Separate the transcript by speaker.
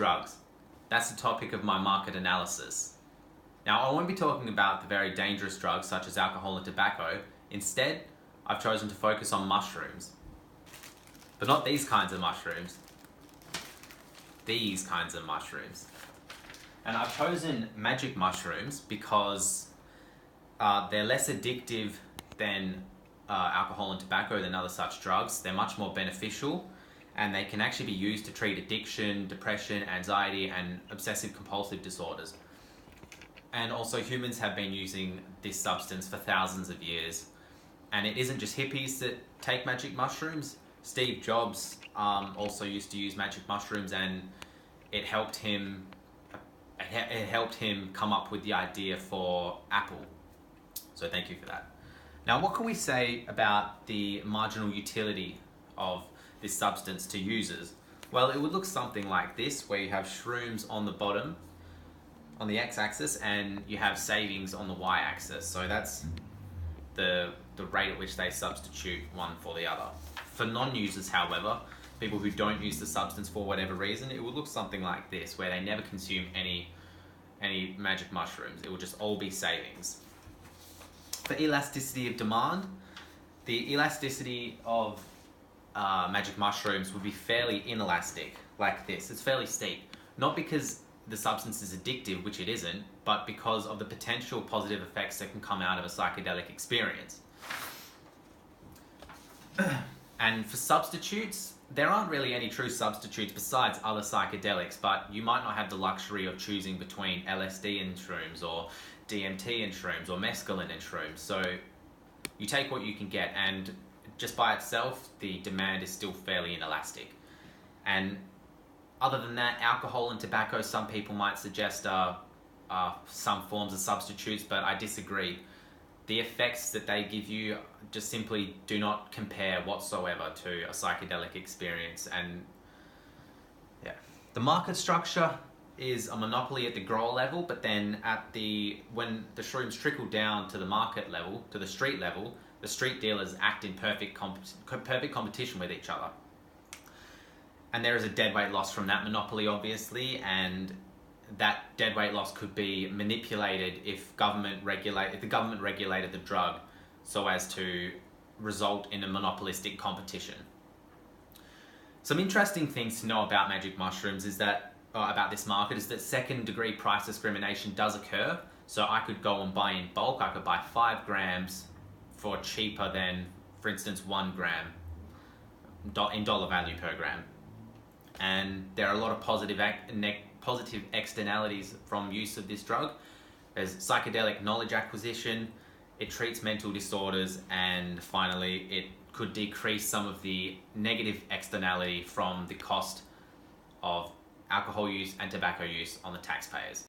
Speaker 1: drugs. That's the topic of my market analysis. Now, I won't be talking about the very dangerous drugs such as alcohol and tobacco. Instead, I've chosen to focus on mushrooms. But not these kinds of mushrooms. These kinds of mushrooms. And I've chosen magic mushrooms because they're less addictive than alcohol and tobacco, than other such drugs. They're much more beneficial, and they can actually be used to treat addiction, depression, anxiety, and obsessive compulsive disorders. And also, humans have been using this substance for thousands of years. And it isn't just hippies that take magic mushrooms. Steve Jobs also used to use magic mushrooms, and it helped him come up with the idea for Apple. So thank you for that. Now, what can we say about the marginal utility of this substance to users? Well, it would look something like this, where you have shrooms on the bottom, on the x-axis, and you have savings on the y-axis. So that's the rate at which they substitute one for the other. For non-users, however, people who don't use the substance for whatever reason, it would look something like this, where they never consume any magic mushrooms. It will just all be savings. For elasticity of demand, the elasticity of magic mushrooms would be fairly inelastic, like this. It's fairly steep. Not because the substance is addictive, which it isn't, but because of the potential positive effects that can come out of a psychedelic experience. And for substitutes, there aren't really any true substitutes besides other psychedelics, but you might not have the luxury of choosing between LSD and shrooms, or DMT and shrooms, or mescaline and shrooms. So you take what you can get, and just by itself, the demand is still fairly inelastic. And other than that, alcohol and tobacco, some people might suggest some forms of substitutes, but I disagree. The effects that they give you just simply do not compare whatsoever to a psychedelic experience. And yeah, the market structure is a monopoly at the grower level, but then when the shrooms trickle down to the market level, to the street level, the street dealers act in perfect competition with each other. And there is a dead weight loss from that monopoly, obviously, and that dead weight loss could be manipulated if the government regulated the drug so as to result in a monopolistic competition. Some interesting things to know about magic mushrooms about this market is that second-degree price discrimination does occur. So I could go and buy in bulk. I could buy 5 grams for cheaper than, for instance, 1 gram in dollar value per gram. And there are a lot of positive externalities from use of this drug. There's psychedelic knowledge acquisition, it treats mental disorders, and finally, it could decrease some of the negative externality from the cost of alcohol use and tobacco use on the taxpayers.